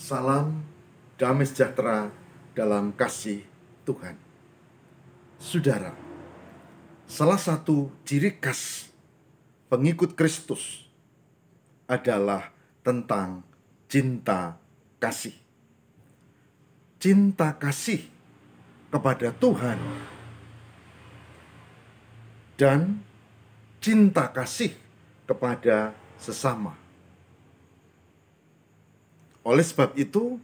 Salam damai sejahtera dalam kasih Tuhan. Saudara, salah satu ciri khas pengikut Kristus adalah tentang cinta kasih. Cinta kasih kepada Tuhan dan cinta kasih kepada sesama. Oleh sebab itu,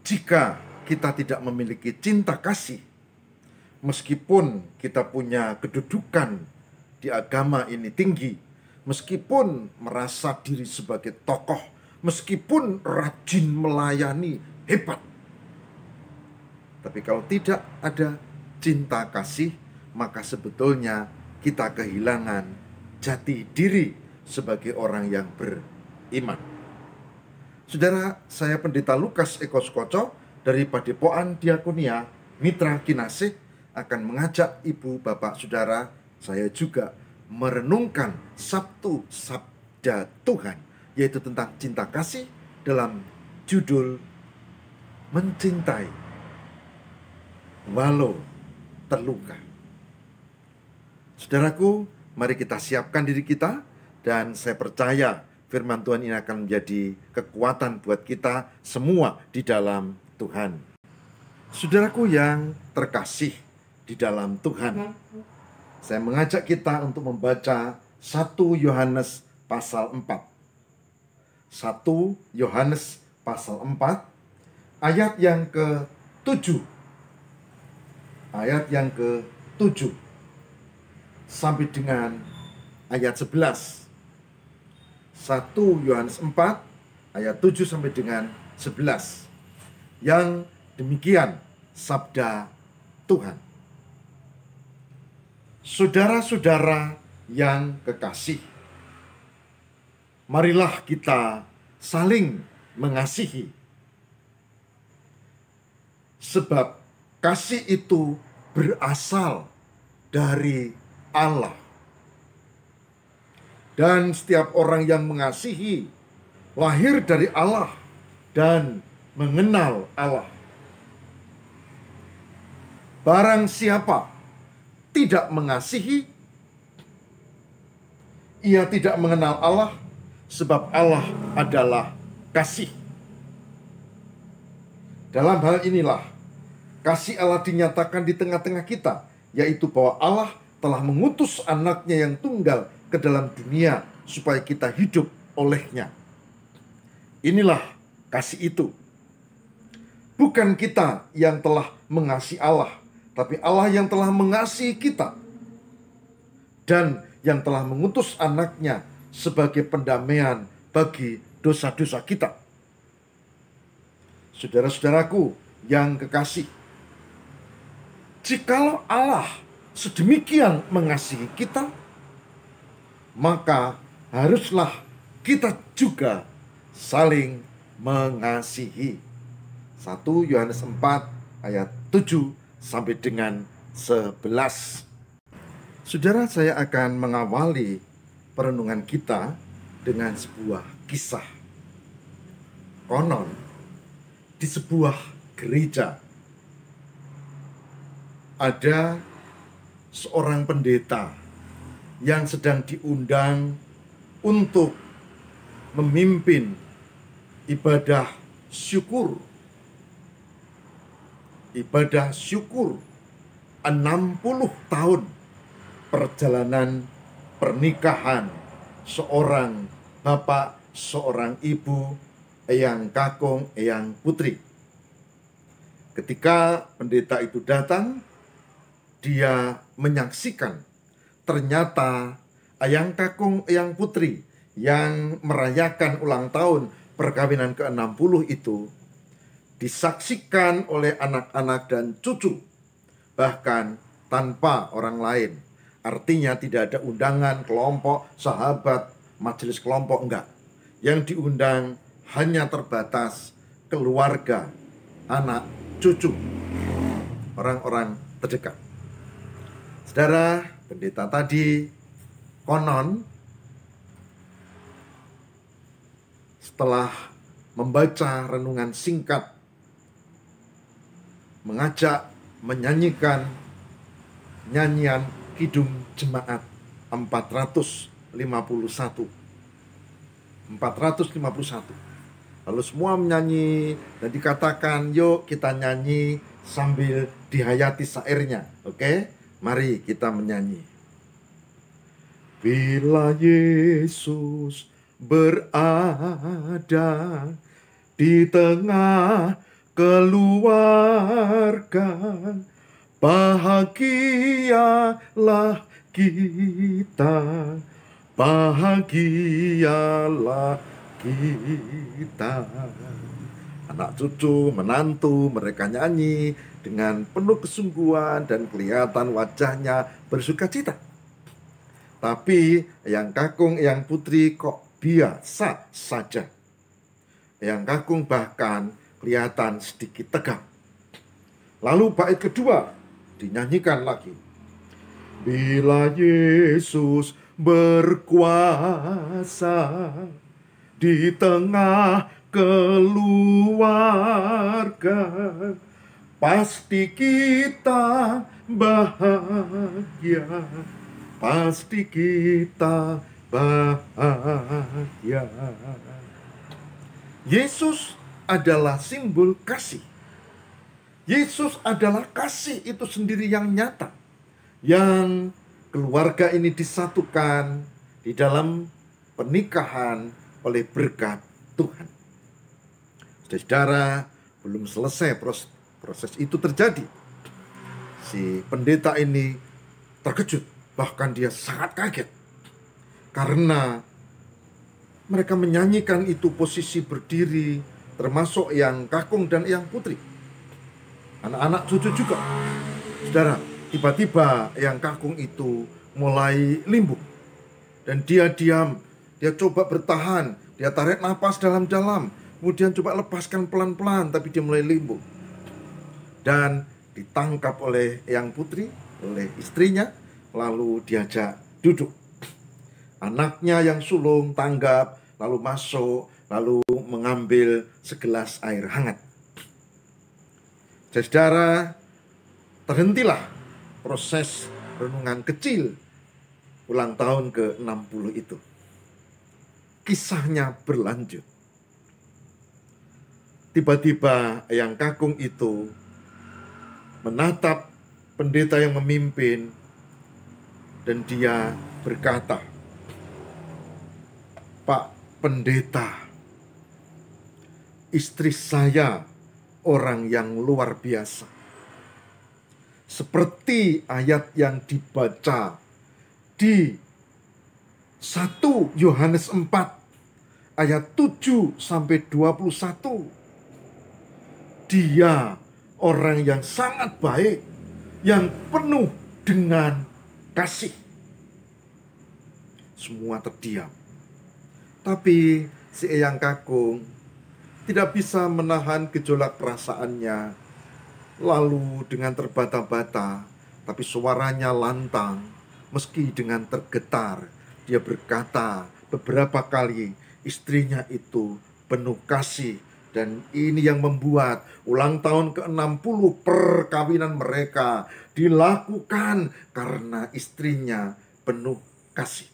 jika kita tidak memiliki cinta kasih, meskipun kita punya kedudukan di agama ini tinggi, meskipun merasa diri sebagai tokoh, meskipun rajin melayani, hebat, tapi kalau tidak ada cinta kasih, maka sebetulnya kita kehilangan jati diri sebagai orang yang beriman. Saudara, saya Pendeta Lukas Eko Skoco dari Padepokan Diakonia Mitra Kinasih akan mengajak Ibu, Bapak, Saudara, saya juga merenungkan Sabtu Sabda Tuhan, yaitu tentang cinta kasih dalam judul Mencintai Walau Terluka. Saudaraku, mari kita siapkan diri kita, dan saya percaya firman Tuhan ini akan menjadi kekuatan buat kita semua di dalam Tuhan. Saudaraku yang terkasih di dalam Tuhan, saya mengajak kita untuk membaca 1 Yohanes pasal 4. 1 Yohanes pasal 4, ayat yang ke-7. Ayat yang ke-7 sampai dengan ayat 11. 1 Yohanes 4 ayat 7 sampai dengan 11. Yang demikian sabda Tuhan. Saudara-saudara yang kekasih, marilah kita saling mengasihi, sebab kasih itu berasal dari Allah. Dan setiap orang yang mengasihi lahir dari Allah dan mengenal Allah. Barang siapa tidak mengasihi, ia tidak mengenal Allah, sebab Allah adalah kasih. Dalam hal inilah kasih Allah dinyatakan di tengah-tengah kita, yaitu bahwa Allah telah mengutus anaknya yang tunggal ke dalam dunia supaya kita hidup olehnya. Inilah kasih itu. Bukan kita yang telah mengasihi Allah, tapi Allah yang telah mengasihi kita dan yang telah mengutus anaknya sebagai pendamaian bagi dosa-dosa kita. Saudara-saudaraku yang kekasih, jikalau Allah sedemikian mengasihi kita, maka haruslah kita juga saling mengasihi. 1 Yohanes 4 ayat 7 sampai dengan 11. Saudara, saya akan mengawali perenungan kita dengan sebuah kisah. Konon di sebuah gereja ada seorang pendeta yang sedang diundang untuk memimpin ibadah syukur. Ibadah syukur 60 tahun perjalanan pernikahan seorang bapak, seorang ibu, eyang kakung, eyang putri. Ketika pendeta itu datang, dia menyaksikan ternyata eyang kakung, eyang putri yang merayakan ulang tahun perkawinan ke-60 itu disaksikan oleh anak-anak dan cucu, bahkan tanpa orang lain. Artinya tidak ada undangan kelompok, sahabat, majelis kelompok, enggak. Yang diundang hanya terbatas keluarga, anak, cucu, orang-orang terdekat. Saudara, pendeta tadi konon setelah membaca renungan singkat, mengajak menyanyikan nyanyian Kidung Jemaat 451. Lalu semua menyanyi dan dikatakan, yuk kita nyanyi sambil dihayati syairnya. Oke, mari kita menyanyi. Bila Yesus berada di tengah keluarga, bahagialah kita, bahagialah kita. Anak cucu, menantu, mereka nyanyi dengan penuh kesungguhan dan kelihatan wajahnya bersukacita. Tapi yang kakung, yang putri kok biasa saja. Yang kakung bahkan kelihatan sedikit tegang. Lalu bait kedua dinyanyikan lagi. Bila Yesus berkuasa di tengah keluarga, pasti kita bahagia, pasti kita bahagia. Yesus adalah simbol kasih. Yesus adalah kasih itu sendiri yang nyata, yang keluarga ini disatukan di dalam pernikahan oleh berkat Tuhan. Saudara, belum selesai proses itu terjadi. Si pendeta ini terkejut, bahkan dia sangat kaget. Karena mereka menyanyikan itu posisi berdiri, termasuk yang kakung dan yang putri. Anak-anak cucu juga. Saudara, tiba-tiba yang kakung itu mulai limbung. Dan dia diam, dia coba bertahan, dia tarik napas dalam-dalam, kemudian coba lepaskan pelan-pelan, tapi dia mulai limbung. Dan ditangkap oleh yang putri, oleh istrinya, lalu diajak duduk. Anaknya yang sulung tanggap, lalu masuk, lalu mengambil segelas air hangat. Saudara, terhentilah proses renungan kecil ulang tahun ke-60 itu. Kisahnya berlanjut. Tiba-tiba yang kakung itu menatap pendeta yang memimpin dan dia berkata, Pak Pendeta, istri saya orang yang luar biasa. Seperti ayat yang dibaca di 1 Yohanes 4 ayat 7 sampai 21. Dia orang yang sangat baik, yang penuh dengan kasih. Semua terdiam. Tapi si eyang kakung tidak bisa menahan gejolak perasaannya. Lalu dengan terbata-bata, tapi suaranya lantang, meski dengan tergetar, dia berkata beberapa kali istrinya itu penuh kasih. Dan ini yang membuat ulang tahun ke-60 perkawinan mereka dilakukan karena istrinya penuh kasih.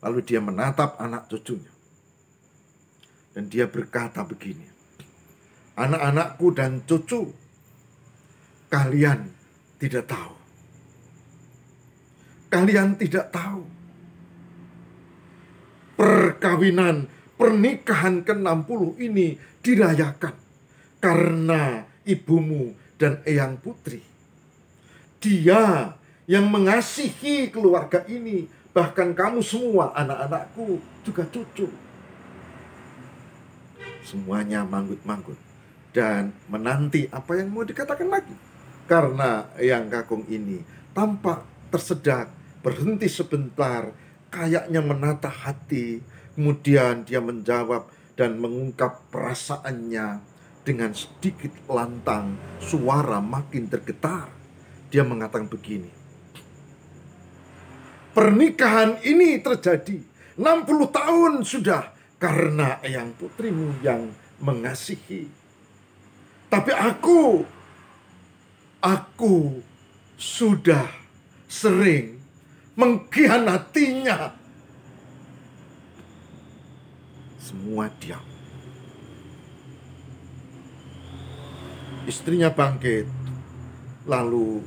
Lalu dia menatap anak cucunya. Dan dia berkata begini, anak-anakku dan cucu, kalian tidak tahu. Kalian tidak tahu. Perkawinan, pernikahan ke-60 ini dirayakan karena ibumu dan eyang putri. Dia yang mengasihi keluarga ini, bahkan kamu semua, anak-anakku, juga cucu. Semuanya manggut-manggut dan menanti apa yang mau dikatakan lagi. Karena eyang kakung ini tampak tersedak, berhenti sebentar, kayaknya menatah hati. Kemudian dia menjawab dan mengungkap perasaannya dengan sedikit lantang, suara makin tergetar. Dia mengatakan begini, pernikahan ini terjadi 60 tahun sudah karena eyang putrimu yang mengasihi. Tapi aku sudah sering mengkhianatinya. Semua diam. Istrinya bangkit, lalu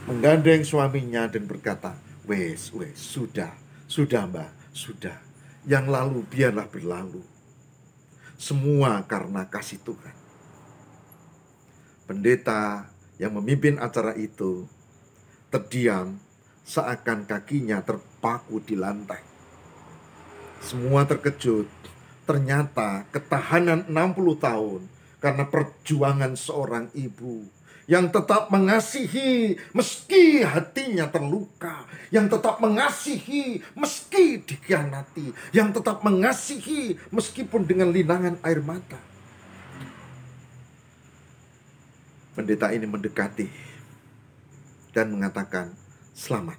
menggandeng suaminya dan berkata, wes, sudah mbak, sudah. Yang lalu biarlah berlalu. Semua karena kasih Tuhan. Pendeta yang memimpin acara itu terdiam seakan kakinya terpaku di lantai. Semua terkejut. Ternyata ketahanan 60 tahun karena perjuangan seorang ibu yang tetap mengasihi meski hatinya terluka, yang tetap mengasihi meski dikhianati, yang tetap mengasihi meskipun dengan linangan air mata. Pendeta ini mendekati dan mengatakan, selamat,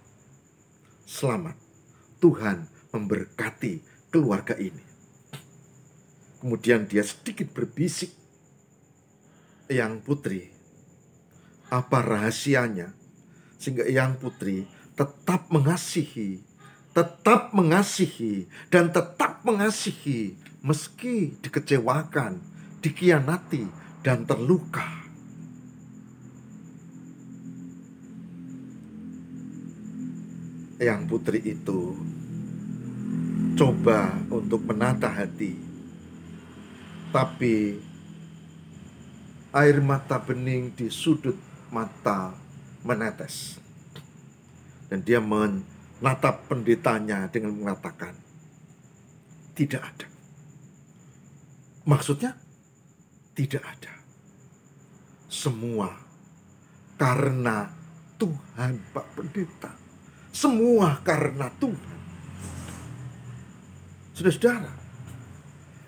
selamat, Tuhan memberkati keluarga ini. Kemudian dia sedikit berbisik, eyang putri, apa rahasianya sehingga eyang putri tetap mengasihi, dan tetap mengasihi meski dikecewakan, dikhianati, dan terluka. Eyang putri itu coba untuk menata hati, tapi air mata bening di sudut mata menetes. Dan dia menatap pendetanya dengan mengatakan, tidak ada. Maksudnya, tidak ada. Semua karena Tuhan, Pak Pendeta. Semua karena Tuhan. Saudara-saudara,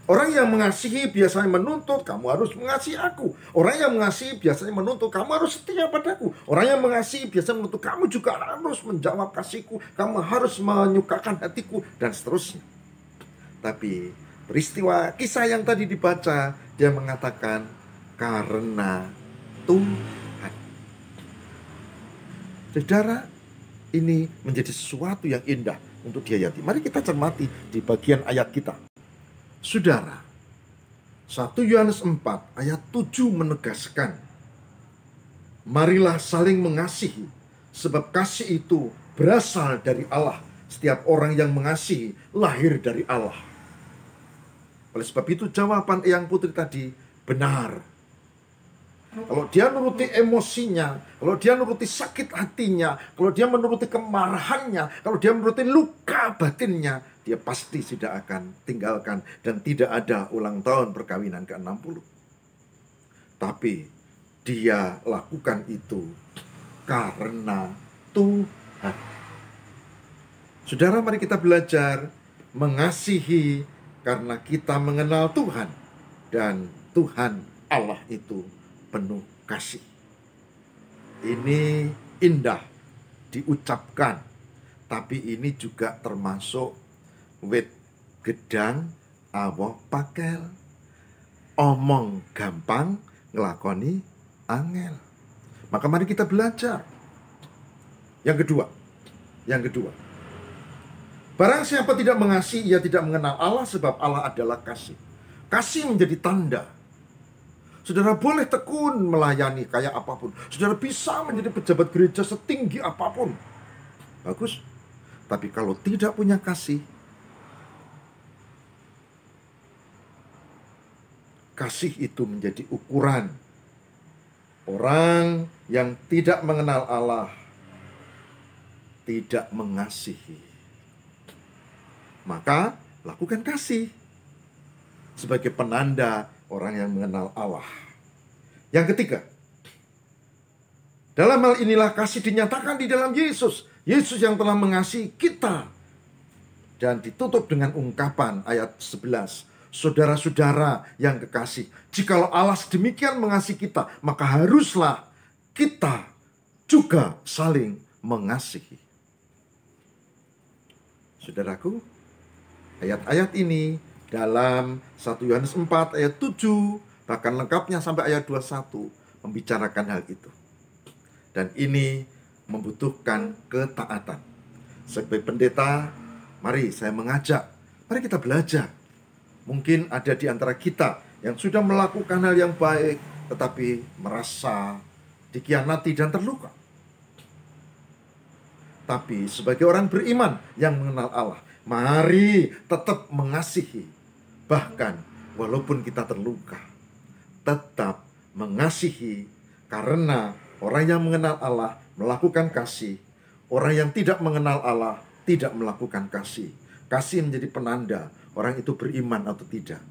orang yang mengasihi biasanya menuntut, kamu harus mengasihi aku. Orang yang mengasihi biasanya menuntut, kamu harus setia padaku. Orang yang mengasihi biasanya menuntut, kamu juga harus menjawab kasihku. Kamu harus menyukakan hatiku, dan seterusnya. Tapi peristiwa kisah yang tadi dibaca, dia mengatakan, karena Tuhan. Saudara, ini menjadi sesuatu yang indah untuk dihayati. Mari kita cermati di bagian ayat kita. Saudara, 1 Yohanes 4 ayat 7 menegaskan, marilah saling mengasihi, sebab kasih itu berasal dari Allah. Setiap orang yang mengasihi lahir dari Allah. Oleh sebab itu jawaban eyang putri tadi benar. Kalau dia nuruti emosinya, kalau dia nuruti sakit hatinya, kalau dia menuruti kemarahannya, kalau dia menuruti luka batinnya, dia pasti tidak akan tinggalkan dan tidak ada ulang tahun perkawinan ke-60. Tapi dia lakukan itu karena Tuhan. Saudara, mari kita belajar mengasihi karena kita mengenal Tuhan. Dan Tuhan Allah itu penuh kasih. Ini indah diucapkan, tapi ini juga termasuk wit gedang awoh pakel, omong gampang ngelakoni angel. Maka mari kita belajar. Yang kedua, barang siapa tidak mengasihi, ia tidak mengenal Allah, sebab Allah adalah kasih. Kasih menjadi tanda. Saudara boleh tekun melayani kayak apapun. Saudara bisa menjadi pejabat gereja setinggi apapun. Bagus. Tapi kalau tidak punya kasih, kasih itu menjadi ukuran. Orang yang tidak mengenal Allah tidak mengasihi. Maka lakukan kasih sebagai penanda orang yang mengenal Allah. Yang ketiga, dalam hal inilah kasih dinyatakan di dalam Yesus. Yesus yang telah mengasihi kita. Dan ditutup dengan ungkapan ayat 11. Saudara-saudara yang kekasih, jikalau Allah sedemikian mengasihi kita, maka haruslah kita juga saling mengasihi. Saudaraku, ayat-ayat ini Dalam 1 Yohanes 4 ayat 7, bahkan lengkapnya sampai ayat 21, membicarakan hal itu. Dan ini membutuhkan ketaatan. Sebagai pendeta, mari saya mengajak, mari kita belajar. Mungkin ada di antara kita yang sudah melakukan hal yang baik, tetapi merasa dikhianati dan terluka. Tapi sebagai orang beriman yang mengenal Allah, mari tetap mengasihi. Bahkan walaupun kita terluka, tetap mengasihi. Karena orang yang mengenal Allah melakukan kasih. Orang yang tidak mengenal Allah tidak melakukan kasih. Kasih menjadi penanda orang itu beriman atau tidak.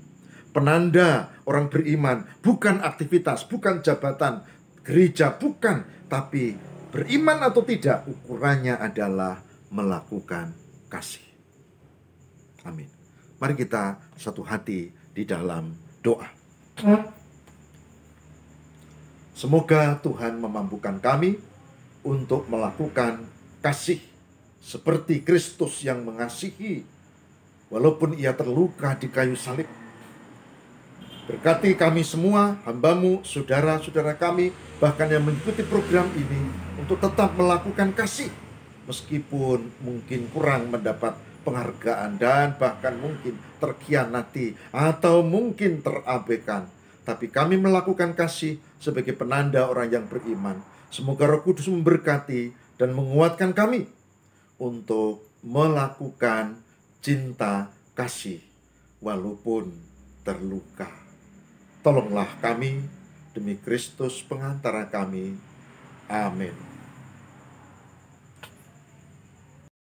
Penanda orang beriman bukan aktivitas, bukan jabatan gereja, bukan. Tapi beriman atau tidak, ukurannya adalah melakukan kasih. Amin. Mari kita satu hati di dalam doa. Semoga Tuhan memampukan kami untuk melakukan kasih seperti Kristus yang mengasihi walaupun ia terluka di kayu salib. Berkati kami semua, hamba-Mu, saudara-saudara kami, bahkan yang mengikuti program ini, untuk tetap melakukan kasih. Meskipun mungkin kurang mendapat penghargaan dan bahkan mungkin terkhianati atau mungkin terabaikan. Tapi kami melakukan kasih sebagai penanda orang yang beriman. Semoga Roh Kudus memberkati dan menguatkan kami untuk melakukan cinta kasih walaupun terluka. Tolonglah kami demi Kristus pengantara kami. Amin.